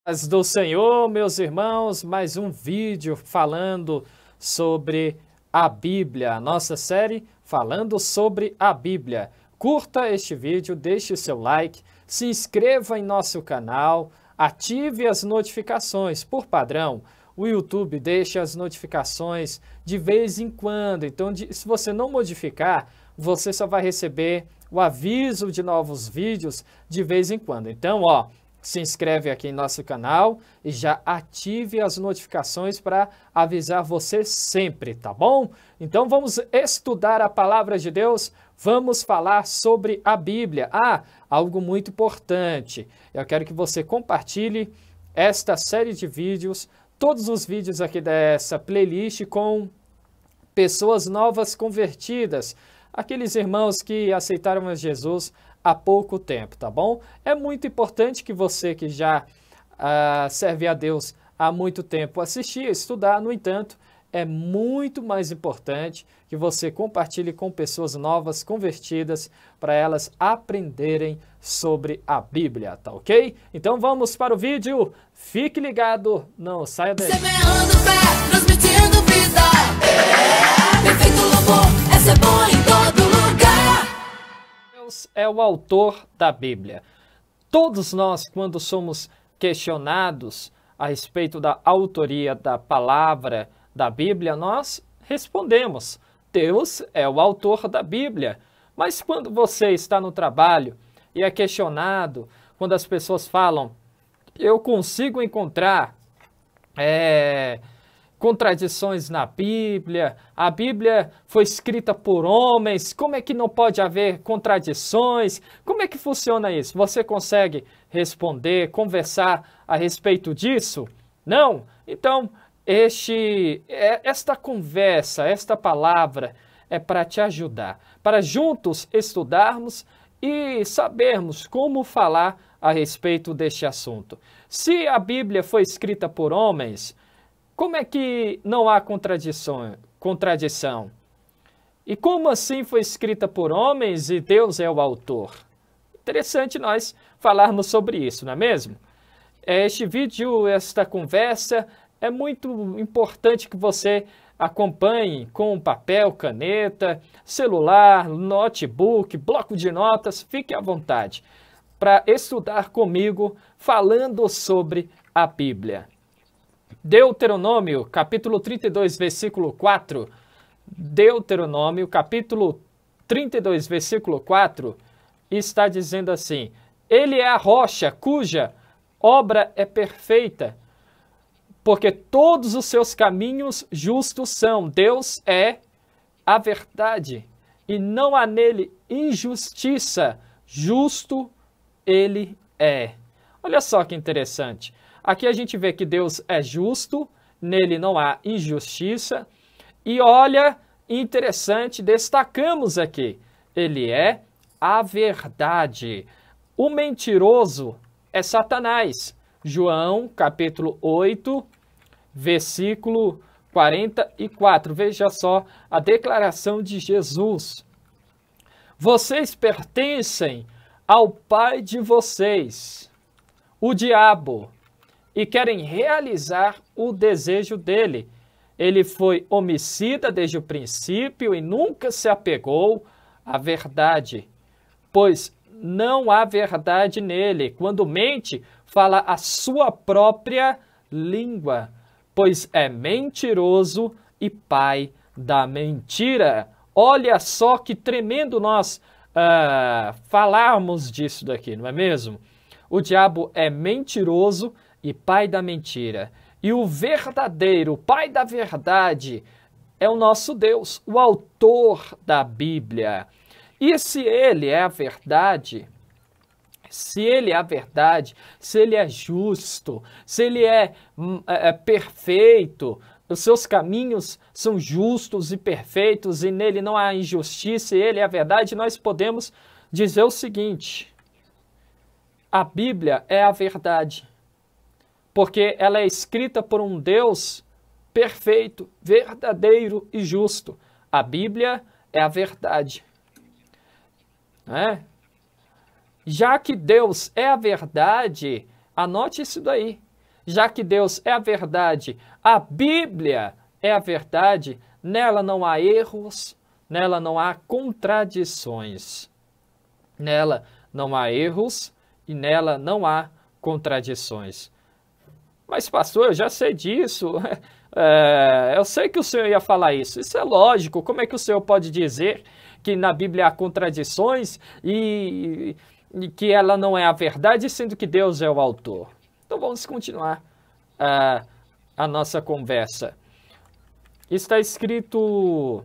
Paz do Senhor, meus irmãos, mais um vídeo falando sobre a Bíblia, a nossa série falando sobre a Bíblia. Curta este vídeo, deixe o seu like, se inscreva em nosso canal, ative as notificações. Por padrão, o YouTube deixa as notificações de vez em quando, então se você não modificar, você só vai receber o aviso de novos vídeos de vez em quando. Então, se inscreve aqui em nosso canal e já ative as notificações para avisar você sempre, tá bom? Então vamos estudar a palavra de Deus, vamos falar sobre a Bíblia. Algo muito importante, eu quero que você compartilhe esta série de vídeos, todos os vídeos aqui dessa playlist com pessoas novas convertidas, aqueles irmãos que aceitaram a Jesus há pouco tempo, tá bom? É muito importante que você que já serve a Deus há muito tempo assistir, estudar, no entanto, é muito mais importante que você compartilhe com pessoas novas, convertidas, para elas aprenderem sobre a Bíblia, tá ok? Então vamos para o vídeo, fique ligado, não saia daí. Semeando fé, transmitindo vida. Perfeito louvor, essa é boa em todo lugar. Deus é o autor da Bíblia. Todos nós, quando somos questionados a respeito da autoria da palavra da Bíblia, nós respondemos: Deus é o autor da Bíblia. Mas quando você está no trabalho e é questionado, quando as pessoas falam, eu consigo encontrar contradições na Bíblia, a Bíblia foi escrita por homens, como é que não pode haver contradições? Como é que funciona isso? Você consegue responder, conversar a respeito disso? Não? Então, esta conversa, esta palavra é para te ajudar, para juntos estudarmos e sabermos como falar a respeito deste assunto. Se a Bíblia foi escrita por homens, como é que não há contradição? E como assim foi escrita por homens e Deus é o autor? Interessante nós falarmos sobre isso, não é mesmo? Este vídeo, esta conversa, é muito importante que você acompanhe com papel, caneta, celular, notebook, bloco de notas, fique à vontade para estudar comigo falando sobre a Bíblia. Deuteronômio, capítulo 32, versículo 4. Deuteronômio, capítulo 32, versículo 4, está dizendo assim: Ele é a rocha cuja obra é perfeita, porque todos os seus caminhos justos são. Deus é a verdade e não há nele injustiça. Justo ele é. Olha só que interessante. Aqui a gente vê que Deus é justo, nele não há injustiça. E olha, interessante, destacamos aqui, ele é a verdade. O mentiroso é Satanás. João, capítulo 8, versículo 44. Veja só a declaração de Jesus. Vocês pertencem ao pai de vocês, o diabo, e querem realizar o desejo dele. Ele foi homicida desde o princípio e nunca se apegou à verdade, pois não há verdade nele. Quando mente, fala a sua própria língua, pois é mentiroso e pai da mentira. Olha só que tremendo nós falarmos disso daqui, não é mesmo? O diabo é mentiroso e pai da mentira. E o verdadeiro pai da verdade é o nosso Deus, o autor da Bíblia. E se ele é a verdade, se ele é justo, se ele é perfeito, os seus caminhos são justos e perfeitos e nele não há injustiça e ele é a verdade, nós podemos dizer o seguinte: a Bíblia é a verdade, porque ela é escrita por um Deus perfeito, verdadeiro e justo. A Bíblia é a verdade. Já que Deus é a verdade, anote isso daí. já que Deus é a verdade, a Bíblia é a verdade, nela não há erros, nela não há contradições. Nela não há erros e nela não há contradições. Mas, pastor, eu já sei disso. Eu sei que o senhor ia falar isso. Isso é lógico. Como é que o senhor pode dizer que na Bíblia há contradições e que ela não é a verdade, sendo que Deus é o autor? Então vamos continuar a nossa conversa. Está escrito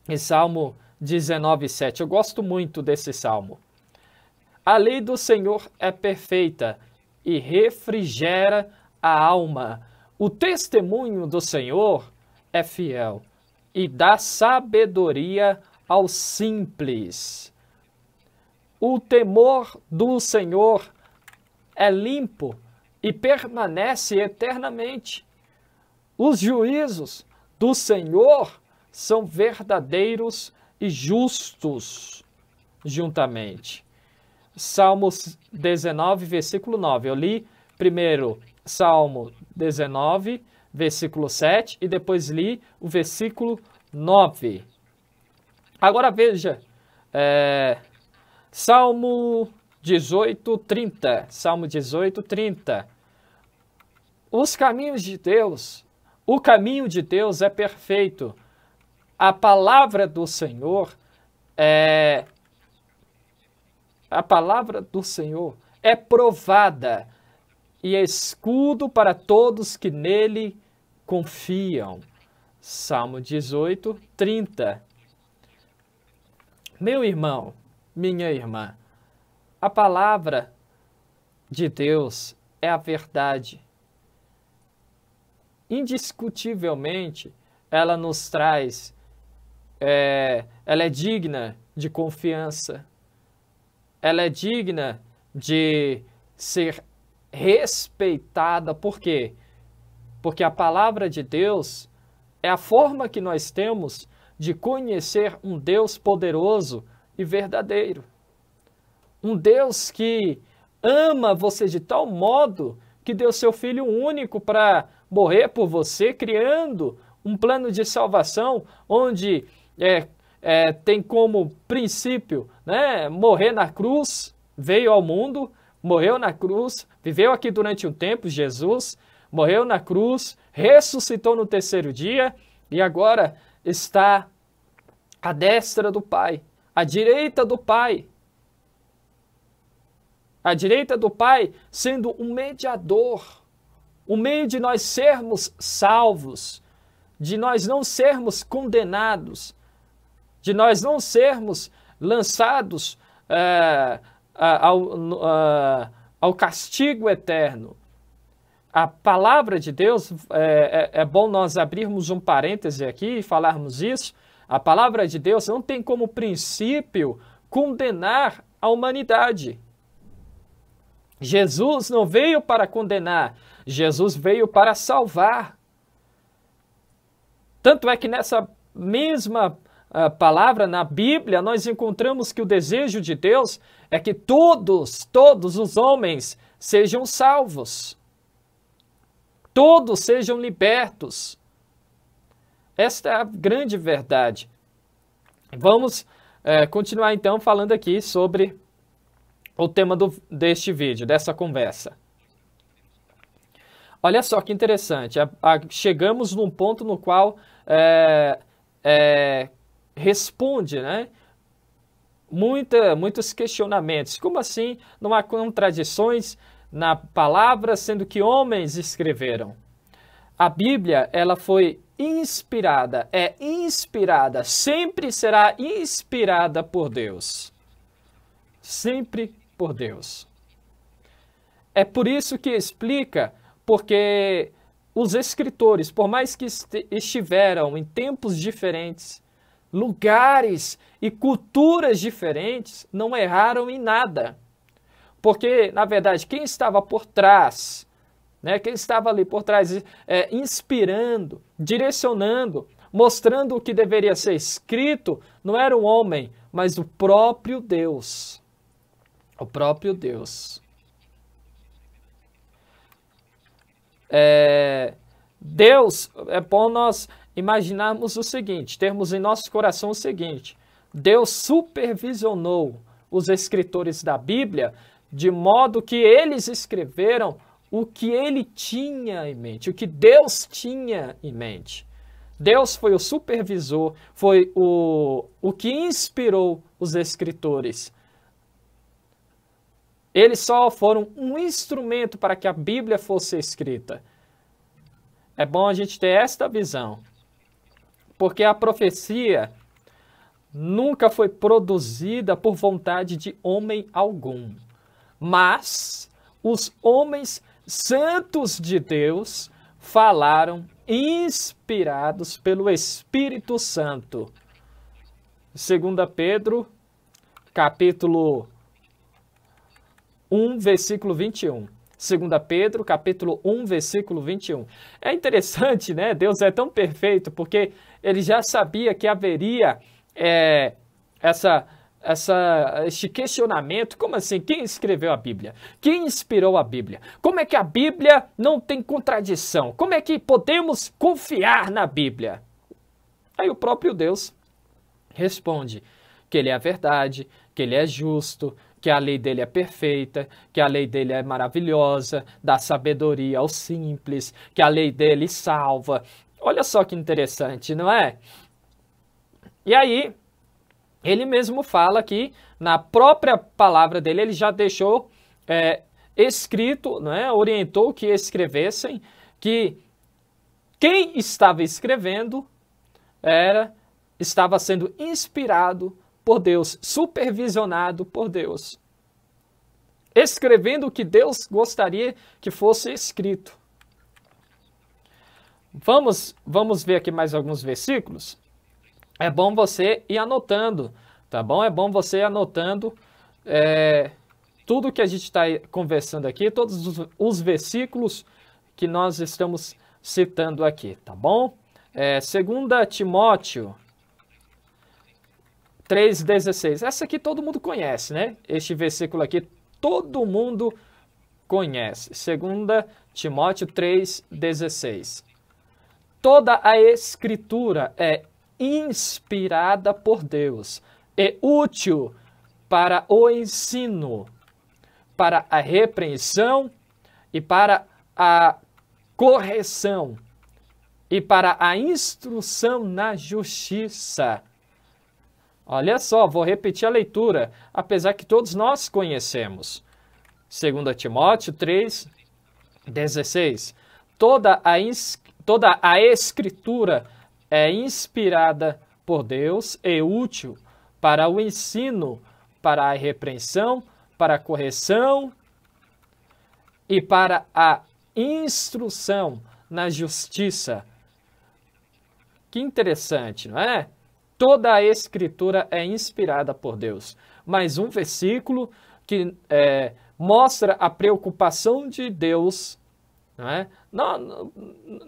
em Salmo 19:7. Eu gosto muito desse salmo. A lei do Senhor é perfeita e refrigera a alma. O testemunho do Senhor é fiel e dá sabedoria aos simples. O temor do Senhor é limpo e permanece eternamente. Os juízos do Senhor são verdadeiros e justos juntamente. Salmos 19, versículo 9. Eu li primeiro Salmo 19, versículo 7, e depois li o versículo 9. Agora veja, Salmo 18, 30. Salmo 18, 30. Os caminhos de Deus, o caminho de Deus é perfeito. A palavra do Senhor é provada e é escudo para todos que nele confiam. Salmo 18, 30. Meu irmão, minha irmã, a palavra de Deus é a verdade. Indiscutivelmente, ela nos traz, ela é digna de confiança, ela é digna de ser respeitada. Por quê? Porque a palavra de Deus é a forma que nós temos de conhecer um Deus poderoso e verdadeiro. Um Deus que ama você de tal modo que deu seu Filho único para morrer por você, criando um plano de salvação onde tem como princípio, né, morrer na cruz, veio ao mundo, morreu na cruz, viveu aqui durante um tempo, Jesus, morreu na cruz, ressuscitou no terceiro dia e agora está à destra do Pai, à direita do Pai. À direita do Pai, sendo um mediador, o meio de nós sermos salvos, de nós não sermos condenados, de nós não sermos lançados ao castigo eterno. A palavra de Deus, é bom nós abrirmos um parêntese aqui e falarmos isso. A palavra de Deus não tem como princípio condenar a humanidade. Jesus não veio para condenar, Jesus veio para salvar. Tanto é que nessa mesma palavra, na Bíblia, nós encontramos que o desejo de Deus é que todos os homens sejam salvos. Todos sejam libertos. Esta é a grande verdade. Vamos continuar então falando aqui sobre o tema deste vídeo, dessa conversa. Olha só que interessante, chegamos num ponto no qual responde, né, muitos questionamentos. Como assim não há contradições na palavra, sendo que homens escreveram? A Bíblia, ela foi inspirada, sempre será inspirada por Deus. Sempre por Deus. É por isso que explica, porque os escritores, por mais que estiveram em tempos diferentes, lugares e culturas diferentes, não erraram em nada. Porque, na verdade, quem estava por trás, né, quem estava ali por trás, inspirando, direcionando, mostrando o que deveria ser escrito, não era um homem, mas o próprio Deus. O próprio Deus. Deus, é bom nós imaginarmos o seguinte, termos em nosso coração o seguinte: Deus supervisionou os escritores da Bíblia de modo que eles escreveram o que ele tinha em mente, o que Deus tinha em mente. Deus foi o supervisor, foi o que inspirou os escritores. Eles só foram um instrumento para que a Bíblia fosse escrita. É bom a gente ter esta visão, porque a profecia nunca foi produzida por vontade de homem algum, mas os homens santos de Deus falaram inspirados pelo Espírito Santo. 2 Pedro, capítulo 1, versículo 21. 2 Pedro, capítulo 1, versículo 21. É interessante, né? Deus é tão perfeito, porque ele já sabia que haveria este questionamento. Como assim? Quem escreveu a Bíblia? Quem inspirou a Bíblia? Como é que a Bíblia não tem contradição? Como é que podemos confiar na Bíblia? Aí o próprio Deus responde que ele é a verdade, que ele é justo, que a lei dele é perfeita, que a lei dele é maravilhosa, dá sabedoria aos simples, que a lei dele salva. Olha só que interessante, não é? E aí, ele mesmo fala que na própria palavra dele, ele já deixou escrito, não é? Orientou que escrevessem, que quem estava escrevendo estava sendo inspirado por Deus, supervisionado por Deus, escrevendo o que Deus gostaria que fosse escrito. Vamos ver aqui mais alguns versículos. É bom você ir anotando, tá bom? É bom você ir anotando tudo que a gente está conversando aqui, todos os versículos que nós estamos citando aqui, tá bom? 2 Timóteo 3,16. Essa aqui todo mundo conhece, né? Este versículo aqui todo mundo conhece. 2 Timóteo 3,16. Toda a Escritura é inspirada por Deus, é útil para o ensino, para a repreensão e para a correção e para a instrução na justiça. Olha só, vou repetir a leitura, apesar que todos nós conhecemos. 2 Timóteo 3,16. Toda a Escritura é inspirada por Deus e útil para o ensino, para a repreensão, para a correção e para a instrução na justiça. Que interessante, não é? Toda a Escritura é inspirada por Deus. Mais um versículo que mostra a preocupação de Deus. Não é?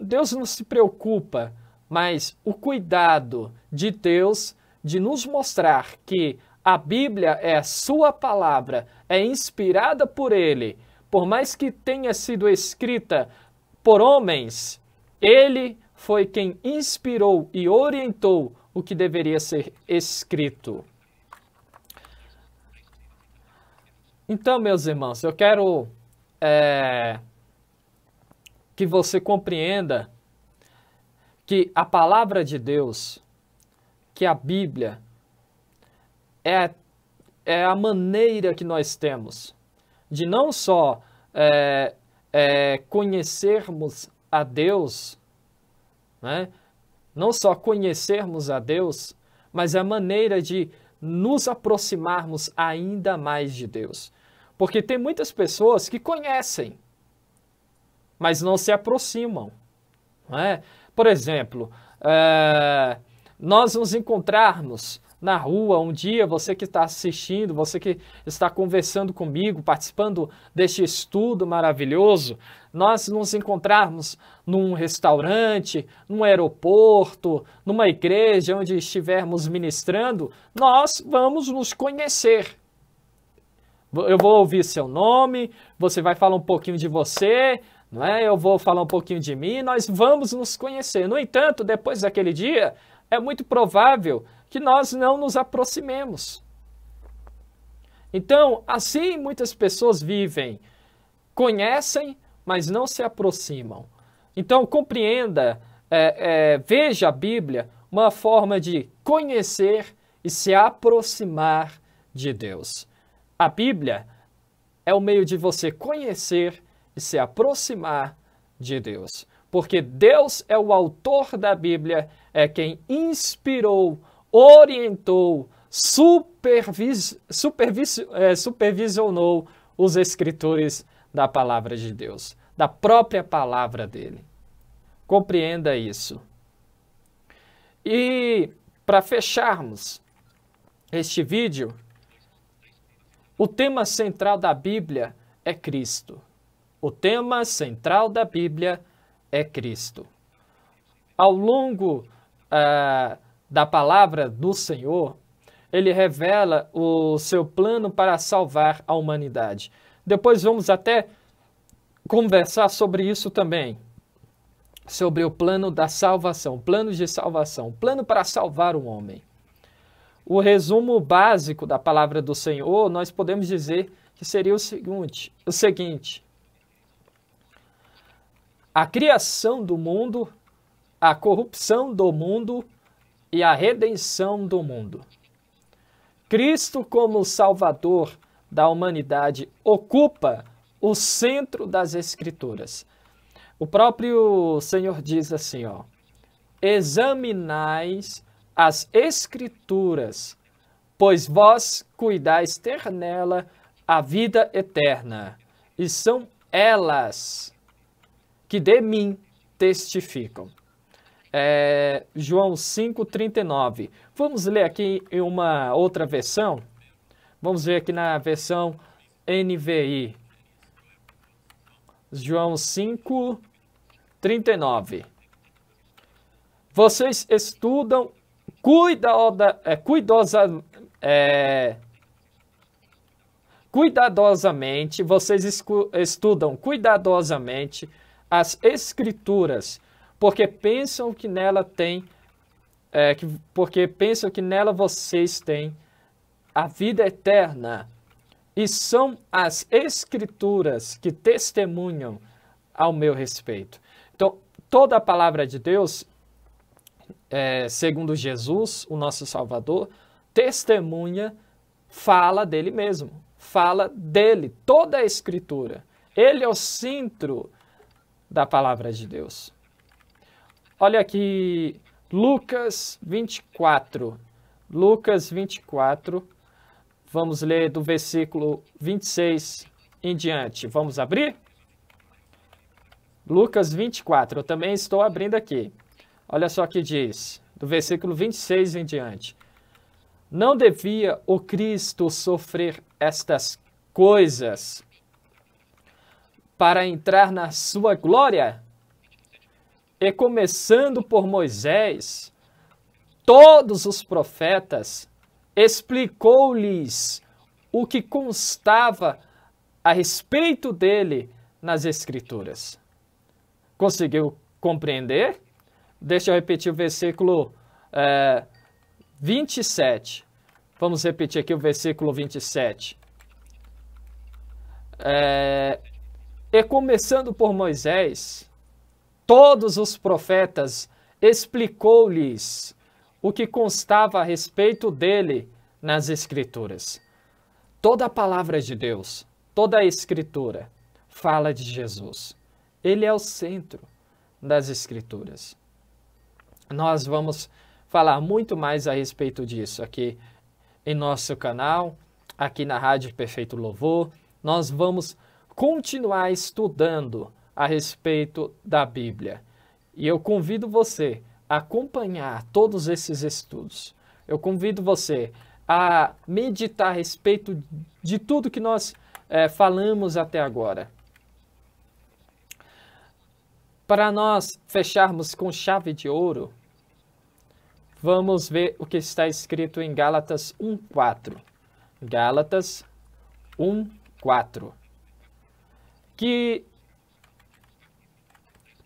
Deus não se preocupa, mas o cuidado de Deus de nos mostrar que a Bíblia é a sua palavra, é inspirada por Ele. Por mais que tenha sido escrita por homens, Ele foi quem inspirou e orientou o que deveria ser escrito. Então, meus irmãos, eu quero que você compreenda que a palavra de Deus, que a Bíblia, é a maneira que nós temos de não só conhecermos a Deus, né? Não só conhecermos a Deus, mas a maneira de nos aproximarmos ainda mais de Deus. Porque tem muitas pessoas que conhecem, mas não se aproximam. Não é? Por exemplo, nós nos encontrarmos na rua um dia, você que está assistindo, você que está conversando comigo, participando deste estudo maravilhoso, nós nos encontrarmos num restaurante, num aeroporto, numa igreja onde estivermos ministrando, nós vamos nos conhecer. Eu vou ouvir seu nome, você vai falar um pouquinho de você, não é? Eu vou falar um pouquinho de mim e nós vamos nos conhecer. No entanto, depois daquele dia, é muito provável que nós não nos aproximemos. Então, assim muitas pessoas vivem, conhecem, mas não se aproximam. Então, compreenda, veja a Bíblia uma forma de conhecer e se aproximar de Deus. A Bíblia é o meio de você conhecer e se aproximar de Deus. Porque Deus é o autor da Bíblia, é quem inspirou, orientou, supervisionou os escritores da palavra de Deus, da própria palavra dele. Compreenda isso. E para fecharmos este vídeo, o tema central da Bíblia é Cristo. O tema central da Bíblia é Cristo. Ao longo da palavra do Senhor, ele revela o seu plano para salvar a humanidade. Depois vamos até conversar sobre isso também, sobre o plano da salvação, plano de salvação, plano para salvar o homem. O resumo básico da palavra do Senhor, nós podemos dizer que seria o seguinte: a criação do mundo, a corrupção do mundo e a redenção do mundo. Cristo, como Salvador da humanidade, ocupa o centro das Escrituras. O próprio Senhor diz assim, examinais as Escrituras, pois vós cuidais ter nela a vida eterna, e são elas que de mim testificam. João 5,39. Vamos ler aqui em uma outra versão. Vamos ver aqui na versão NVI. João 5,39. Vocês estudam cuidadosamente, vocês estudam cuidadosamente as Escrituras, porque pensam que nela vocês têm a vida eterna, e são as Escrituras que testemunham ao meu respeito. Então, toda a palavra de Deus, segundo Jesus, o nosso Salvador, testemunha, fala dele mesmo, fala dele, toda a Escritura. Ele é o centro da palavra de Deus. Olha aqui, Lucas 24. Lucas 24, vamos ler do versículo 26 em diante. Vamos abrir? Lucas 24, eu também estou abrindo aqui. Olha só o que diz, do versículo 26 em diante. Não devia o Cristo sofrer estas coisas para entrar na sua glória? E começando por Moisés, todos os profetas, explicou-lhes o que constava a respeito dele nas Escrituras. Conseguiu compreender? Deixa eu repetir o versículo 27. Vamos repetir aqui o versículo 27. E começando por Moisés, todos os profetas explicou-lhes o que constava a respeito dele nas Escrituras. Toda a palavra de Deus, toda a Escritura fala de Jesus. Ele é o centro das Escrituras. Nós vamos falar muito mais a respeito disso aqui em nosso canal, aqui na Rádio Perfeito Louvor. Nós vamos continuar estudando a respeito da Bíblia. E eu convido você a acompanhar todos esses estudos. Eu convido você a meditar a respeito de tudo que nós falamos até agora. Para nós fecharmos com chave de ouro, vamos ver o que está escrito em Gálatas 1:4. Gálatas 1:4. Que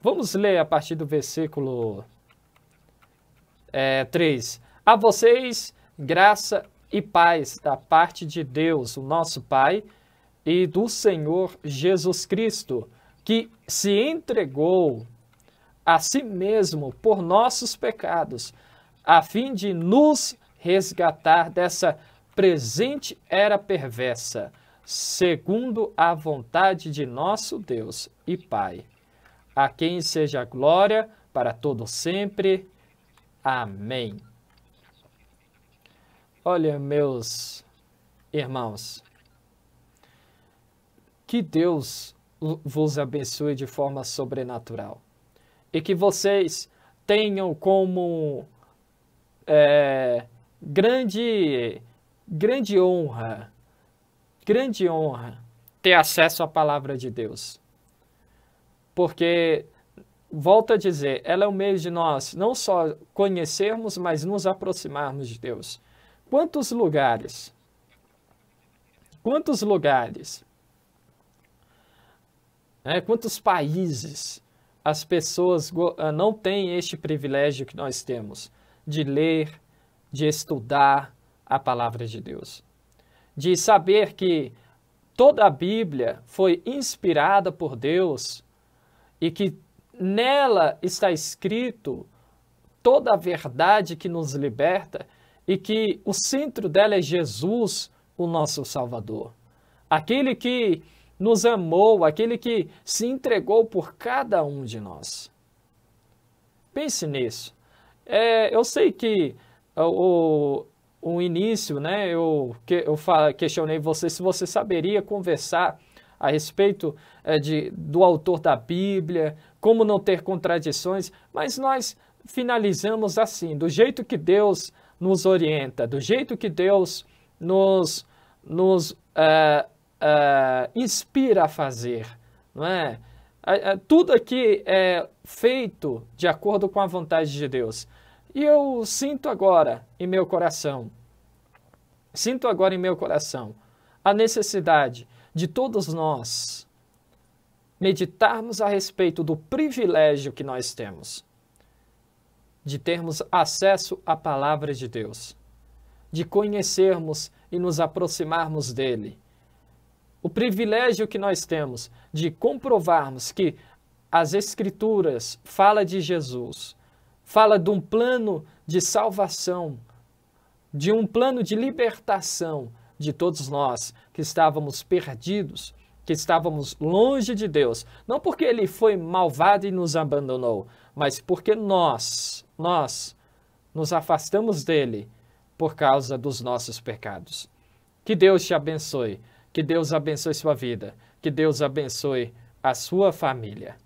Vamos ler a partir do versículo 3. A vocês, graça e paz da parte de Deus, o nosso Pai, e do Senhor Jesus Cristo, que se entregou a si mesmo por nossos pecados, a fim de nos resgatar dessa presente era perversa, segundo a vontade de nosso Deus e Pai, a quem seja a glória para todo sempre. Amém. Olha, meus irmãos, que Deus vos abençoe de forma sobrenatural e que vocês tenham como grande honra ter acesso à palavra de Deus. Porque, volto a dizer, ela é o meio de nós não só conhecermos, mas nos aproximarmos de Deus. Quantos lugares, quantos países as pessoas não têm este privilégio que nós temos de ler, de estudar a palavra de Deus, de saber que toda a Bíblia foi inspirada por Deus e que nela está escrito toda a verdade que nos liberta e que o centro dela é Jesus, o nosso Salvador. Aquele que nos amou, aquele que se entregou por cada um de nós. Pense nisso. Eu sei que o início, né, eu questionei você se você saberia conversar a respeito do autor da Bíblia, como não ter contradições, mas nós finalizamos assim, do jeito que Deus nos orienta, do jeito que Deus nos inspira a fazer, não é? Tudo aqui é feito de acordo com a vontade de Deus. E eu sinto agora em meu coração a necessidade de todos nós meditarmos a respeito do privilégio que nós temos de termos acesso à palavra de Deus, de conhecermos e nos aproximarmos dele. O privilégio que nós temos de comprovarmos que as Escrituras falam de Jesus, fala de um plano de salvação, de um plano de libertação de todos nós que estávamos perdidos, que estávamos longe de Deus. Não porque ele foi malvado e nos abandonou, mas porque nós nos afastamos dele por causa dos nossos pecados. Que Deus te abençoe, que Deus abençoe sua vida, que Deus abençoe a sua família.